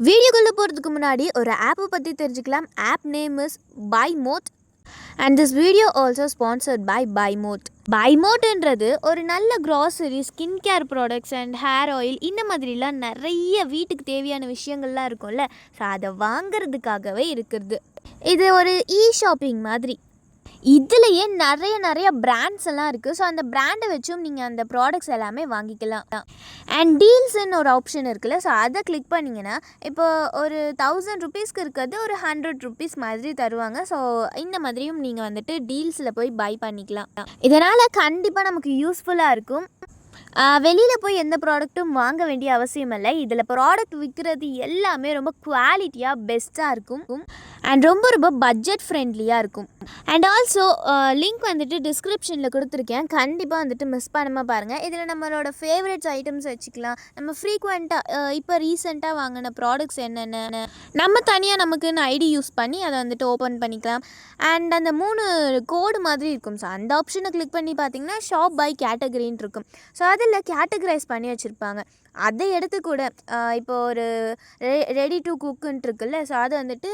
வீடியோக்குள்ளே போகிறதுக்கு முன்னாடி ஒரு ஆப்பை பற்றி தெரிஞ்சுக்கலாம். App name is Bymot and this video also sponsored by Bymot. பைமோட்ன்றது ஒரு நல்ல grocery, skin care products and hair oil இந்த மாதிரிலாம் நிறைய வீட்டுக்கு தேவையான விஷயங்கள்லாம் இருக்கும்ல. ஸோ அதை வாங்கிறதுக்காகவே இருக்கிறது. இது ஒரு ஷாப்பிங் மாதிரி. இதுலேயே நிறைய பிராண்ட்ஸ் எல்லாம் இருக்குது. ஸோ அந்த பிராண்டை வச்சும் நீங்கள் அந்த ப்ராடக்ட்ஸ் எல்லாமே வாங்கிக்கலாம். அண்ட் டீல்ஸ்ன்னு ஒரு ஆப்ஷன் இருக்குல்ல, ஸோ அதை கிளிக் பண்ணிங்கன்னா இப்போ ஒரு 1000 ருபீஸ்க்கு இருக்கிறது ஒரு 100 ருபீஸ் மாதிரி தருவாங்க. ஸோ இந்த மாதிரியும் நீங்கள் வந்துட்டு டீல்ஸில் போய் பை பண்ணிக்கலாம். இதனால் கண்டிப்பாக நமக்கு யூஸ்ஃபுல்லாக இருக்கும். வெளியில் போய் எந்த ப்ராடக்ட்டும் வாங்க வேண்டிய அவசியம் இல்லை. இதில் ப்ராடக்ட் விற்கிறது எல்லாமே ரொம்ப குவாலிட்டியாக பெஸ்ட்டாக இருக்கும் அண்ட் ரொம்ப பட்ஜெட் ஃப்ரெண்ட்லியாக இருக்கும். அண்ட் ஆல்சோ லிங்க் வந்துட்டு டிஸ்கிரிப்ஷனில் கொடுத்துருக்கேன். கண்டிப்பாக வந்துட்டு மிஸ் பண்ணாமல் பாருங்கள். இதில் நம்மளோட ஃபேவரட்ஸ் ஐட்டம்ஸ் வச்சுக்கலாம். நம்ம ஃப்ரீக்வெண்ட்டாக இப்போ ரீசெண்டாக வாங்கின ப்ராடக்ட்ஸ் என்னென்ன நம்ம தனியாக நமக்குன்னு ஐடி யூஸ் பண்ணி அதை வந்துட்டு ஓப்பன் பண்ணிக்கலாம். அண்ட் அந்த 3 கோடு மாதிரி இருக்கும். ஸோ அந்த ஆப்ஷனை கிளிக் பண்ணி பார்த்தீங்கன்னா ஷாப் பை கேட்டகரின்னு இருக்கும். ஸோ அதில் கேட்டகரைஸ் பண்ணி வச்சுருப்பாங்க. அதை எடுத்து கூட இப்போ ஒரு ரெடி டு குக்குன்ட்டு இருக்குல்ல, ஸோ அது வந்துட்டு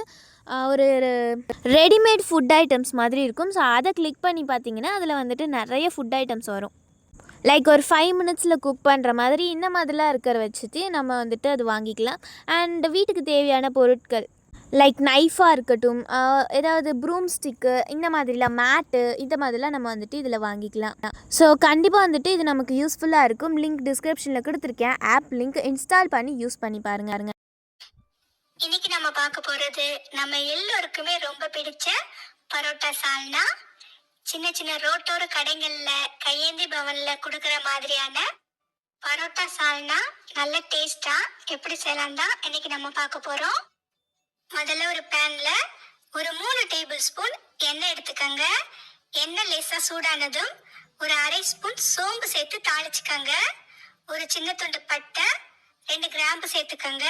ஒரு ரெடிமேட் ஃபுட் ஐட்டம்ஸ் மாதிரி இருக்கும். ஸோ அதை கிளிக் பண்ணி பார்த்தீங்கன்னா அதில் வந்துட்டு நிறைய ஃபுட் ஐட்டம்ஸ் வரும். லைக் ஒரு 5 மினிட்ஸில் குக் பண்ணுற மாதிரி இந்த மாதிரிலாம் இருக்கிற வச்சுட்டு நம்ம வந்துட்டு அது வாங்கிக்கலாம். அண்ட் வீட்டுக்கு தேவையான பொருட்கள் லைக் நைஃபாக இருக்கட்டும், ஏதாவது ப்ரூம் ஸ்டிக்கு, இந்த மாதிரிலாம் மேட்டு, இந்த மாதிரிலாம் நம்ம வந்துட்டு இதில் வாங்கிக்கலாம். ஸோ கண்டிப்பாக வந்துட்டு இது நமக்கு யூஸ்ஃபுல்லாக இருக்கும். லிங்க் டிஸ்கிரிப்ஷனில் கொடுத்துருக்கேன். ஆப் லிங்க் இன்ஸ்டால் பண்ணி யூஸ் பண்ணி பாருங்க. இன்னைக்கு நம்ம பார்க்க போகிறது நம்ம எல்லோருக்குமே ரொம்ப பிடிச்ச பரோட்டா சால்னா. சின்ன சின்ன ரோட்டோர கடைகளில் கையேந்தி பவனில் கொடுக்குற மாதிரியான பரோட்டா சால்னா நல்ல டேஸ்ட்டாக எப்படி செய்யலாம் தான் இன்னைக்கு நம்ம பார்க்க போகிறோம். முதல்ல ஒரு பேன்ல ஒரு 3 டேபிள் ஸ்பூன் எண்ணெய் எடுத்துக்கோங்க. எண்ணெய் லேசா சூடானதும் ஒரு 1/2 ஸ்பூன் சோம்பு சேர்த்து தாளிச்சுக்கோங்க. ஒரு சின்ன துண்டு பட்டை, 2 கிராம்பு சேர்த்துக்கோங்க.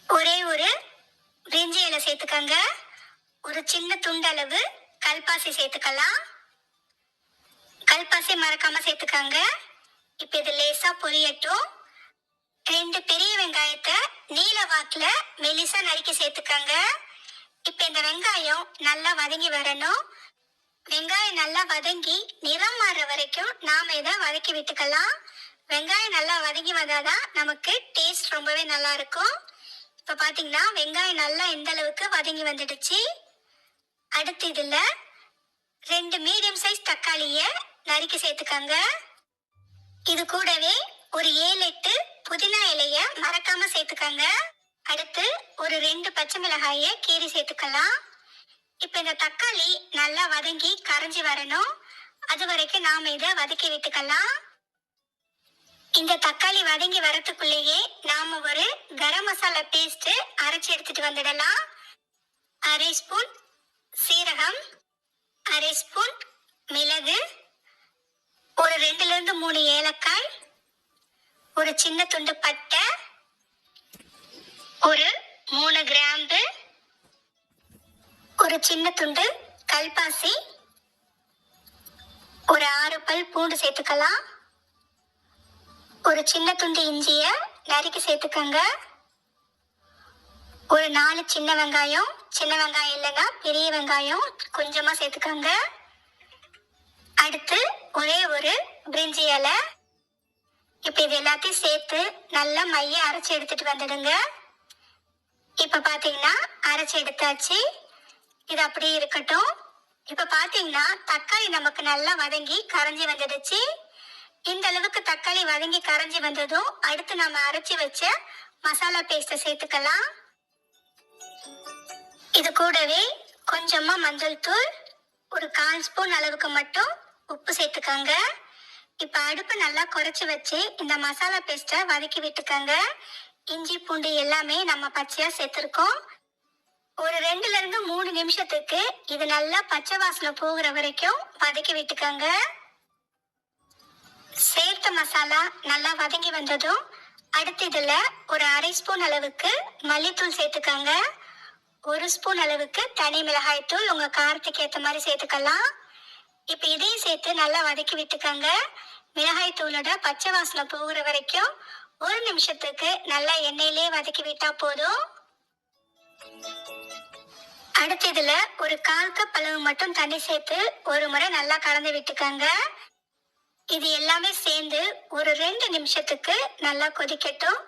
ஒரே ஒரு பிரிஞ்சி இலை சேர்த்துக்கோங்க. ஒரு சின்ன துண்டளவு கல்பாசி சேர்த்துக்கலாம். கல்பாசி மறக்காம சேர்த்துக்கோங்க. இப்போ இது லேசா பொரியட்டும். 2 பெரிய வெங்காயத்தை நீல வாக்குல மெலிசா நறுக்கி சேர்த்துக்கோங்க. இப்ப இந்த வெங்காயம் நல்லா வதங்கி வரணும். வெங்காயம் நல்லா வதங்கி நிறம் மாறுற வரைக்கும் நாம இதை வதக்கி விட்டுக்கலாம். வெங்காயம் நல்லா வதங்கி வந்தாதான் நமக்கு டேஸ்ட் ரொம்பவே நல்லா இருக்கும். இப்ப பாத்தீங்கன்னா வெங்காயம் நல்லா எந்த அளவுக்கு வதங்கி வந்துடுச்சு. அடுத்து இதுல 2 மீடியம் சைஸ் தக்காளிய நறுக்கி சேர்த்துக்கோங்க. இது கூடவே ஒரு 7-8 புதினா இலைய மறக்காம சேர்த்துக்கோங்க. அடுத்து ஒரு 2 பச்சை மிளகாய கீறி சேர்த்துக்கலாம். இப்ப இந்த தக்காளி நல்லா வதங்கி கரைஞ்சி வரணும். அது வரைக்கும் நாம இதை வதக்கி விட்டுக்கலாம். இந்த தக்காளி வதங்கி வரத்துக்குள்ளேயே நாம ஒரு கரம் மசாலா பேஸ்ட் அரைச்சி எடுத்துட்டு வந்துடலாம். 1/2 ஸ்பூன் சீரகம், 1/2 ஸ்பூன் மிளகு, ஒரு 2 to 3 ஏலக்காய், ஒரு சின்ன துண்டு பட்டை, ஒரு 3 கிராம்பு, ஒரு சின்ன துண்டு கல்பாசி, ஒரு 6 பல் பூண்டு சேர்த்துக்கலாம். ஒரு சின்ன துண்டு இஞ்சிய நறுக்கி சேர்த்துக்கோங்க. ஒரு 4 சின்ன வெங்காயம் இல்லைன்னா பெரிய வெங்காயம் கொஞ்சமா சேர்த்துக்கோங்க. அடுத்து ஒரே ஒரு பிரிஞ்சி இலை. இப்ப இது எல்லாத்தையும் சேர்த்து நல்லா மைய அரைச்சி எடுத்துட்டு வந்துடுங்க. இப்ப பாத்தீங்கன்னா அரைச்சி எடுத்தாச்சு. இது அப்படியே இருக்கட்டும். இப்ப பாத்தீங்கன்னா தக்காளி நமக்கு நல்லா வதங்கி கரைஞ்சி வந்துடுச்சு. இந்த அளவுக்கு தக்காளி வதங்கி கரைஞ்சி வந்ததும் அடுத்து நம்ம அரைச்சி வச்ச மசாலா பேஸ்ட சேர்த்துக்கலாம். இது கூடவே கொஞ்சமா மஞ்சள் தூள், ஒரு 1/4 ஸ்பூன் அளவுக்கு மட்டும் உப்பு சேர்த்துக்கோங்க. இப்ப அடுப்பு நல்லா குறைச்சி வச்சு இந்த மசாலா பேஸ்ட வதக்கி விட்டுக்கோங்க. இஞ்சி பூண்டு எல்லாமே நம்ம பச்சையா சேர்த்திருக்கோம். ஒரு 2 to 3 நிமிஷத்துக்கு இது நல்லா பச்சை வாசனை போகிற வரைக்கும் வதக்கி விட்டுக்கோங்க. சேர்த்த மசாலா நல்லா வதங்கி வந்ததும் அடுத்து இதுல ஒரு 1/2 ஸ்பூன் அளவுக்கு மல்லித்தூள் சேர்த்துக்கோங்க. 1 ஸ்பூன் அளவுக்கு தனி மிளகாய் தூள் உங்க காரத்துக்கு ஏற்ற மாதிரி சேர்த்துக்கலாம். இப்ப இதையும் சேர்த்து நல்லா வதக்கி விட்டுக்கோங்க. மிளகாய் தூளோட பச்சை வாசனை போகிற வரைக்கும் 1 நிமிஷத்துக்கு நல்லா எண்ணெயிலே வதக்கி விட்டா போதும். அடுத்து இதுல ஒரு 1/4 கப் அளவு மட்டும் தண்ணி சேர்த்து ஒரு முறை நல்லா கலந்து விட்டுக்கங்க. இது எல்லாமே சேர்ந்து ஒரு 2 நிமிஷத்துக்கு நல்லா கொதிக்கட்டும்.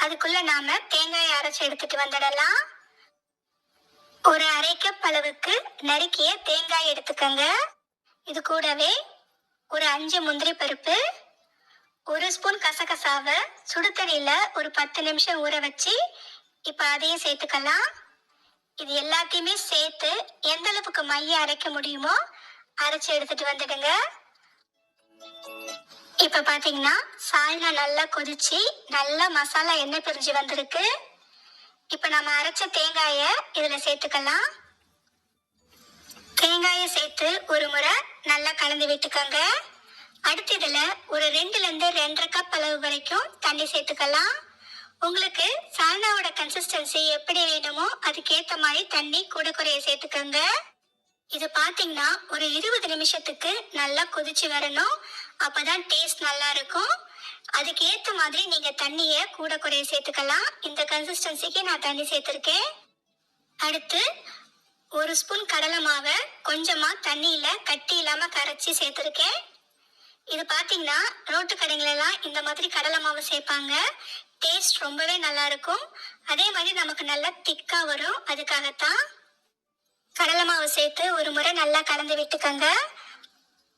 அதுக்குள்ள நாம தேங்காயை அரைச்சு எடுத்துட்டு வந்துடலாம். ஒரு 1/2 கப் அளவுக்கு நறுக்கிய தேங்காய் எடுத்துக்கங்க. இது கூடவே ஒரு 5 முந்திரி பருப்பு, 1 ஸ்பூன் கசகசாவை சுடுதண்ணில ஒரு 10 நிமிஷம் ஊற வச்சு இப்ப அதையும் சேர்த்துக்கலாம். இது எல்லாத்தையுமே சேர்த்து எந்த அளவுக்கு மைய அரைக்க முடியுமோ அரைச்சு எடுத்துட்டு வந்துடுங்க. இப்ப பாத்தீங்கன்னா சால்னா நல்லா கொதிச்சு நல்லா மசாலா எண்ணெய் பிரிஞ்சு வந்திருக்கு. இப்ப நம்ம அரைச்ச தேங்காய இதுல சேர்த்துக்கலாம். தேங்காயை சேர்த்து ஒரு முறை நல்லா கலந்து விட்டுக்கோங்க. அடுத்து இதுல ஒரு 2ல இருந்து 2.5 கப் அளவு வரைக்கும் தண்ணி சேர்த்துக்கலாம். உங்களுக்கு சால்னாவோட கன்சிஸ்டன்சி எப்படி வேணுமோ அதுக்கேற்ற மாதிரி தண்ணி கூட குறைய சேர்த்துக்கோங்க. இது பாத்தீங்கன்னா ஒரு 20 நிமிஷத்துக்கு நல்லா கொதிச்சு வரணும். அப்பதான் டேஸ்ட் நல்லா இருக்கும். அதுக்கு ஏற்ற மாதிரி நீங்க தண்ணிய கூட குறைய சேர்த்துக்கலாம். இந்த கன்சிஸ்டன்சிக்கு நான் தண்ணி சேர்த்திருக்கேன். அடுத்து 1 ஸ்பூன் கடலை மாவை கொஞ்சமா தண்ணியில கட்டி இல்லாம கரைச்சி சேர்த்திருக்கேன். இது பாத்தீங்கன்னா ரோட்டு கடைங்களெல்லாம் இந்த மாதிரி கடலை மாவு சேர்ப்பாங்க. டேஸ்ட் ரொம்பவே நல்லா இருக்கும். அதே மாதிரி நமக்கு நல்லா திக்கா வரும். அதுக்காகத்தான் கடலை மாவு சேர்த்து ஒரு முறை நல்லா கலந்து விட்டுக்கோங்க.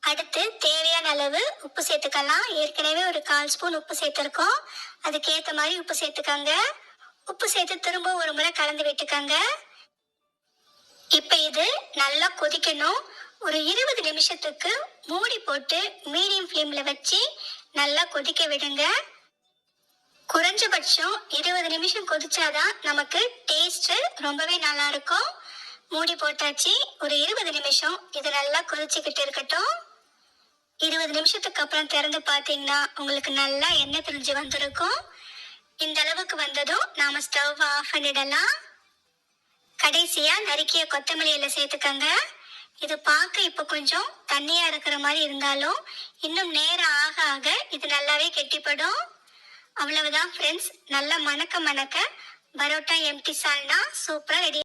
அடுத்து தேவையான அளவு உப்பு சேர்த்துக்கலாம். ஏற்கனவே ஒரு 1/4 ஸ்பூன் உப்பு சேர்த்துருக்கோம். அதுக்கேற்ற மாதிரி உப்பு சேர்த்துக்கோங்க. உப்பு சேர்த்து திரும்ப ஒரு முறை கலந்து விட்டுக்கோங்க. இப்ப இது நல்லா கொதிக்கணும். ஒரு 20 நிமிஷத்துக்கு மூடி போட்டு மீடியம் ஃப்ளேம்ல வச்சு நல்லா கொதிக்க விடுங்க. குறைஞ்சபட்சம் 20 நிமிஷம் கொதிச்சாதான் நமக்கு டேஸ்ட் ரொம்பவே நல்லா இருக்கும். மூடி போட்டாச்சு. ஒரு 20 நிமிஷம் இது நல்லா கொதிச்சுக்கிட்டு இருக்கட்டும். 20 நிமிஷத்துக்கு அப்புறம் திறந்து பார்த்தீங்கன்னா உங்களுக்கு நல்லா எண்ணெய் பிரிஞ்சு வந்திருக்கும். இந்த அளவுக்கு வந்ததும் நாம ஸ்டவ் ஆஃப் பண்ணிடலாம். கடைசியா நறுக்கிய கொத்தமல்லி இலை சேர்த்துக்கங்க. இது பார்க்க இப்ப கொஞ்சம் தண்ணியா இருக்கிற மாதிரி இருந்தாலும் இன்னும் நேரம் ஆக ஆக இது நல்லாவே கெட்டிப்படும். அவ்வளவுதான் ஃப்ரெண்ட்ஸ், நல்லா மணக்க மணக்க பரோட்டா எம்டி சால்னா சூப்பரா ரெடி.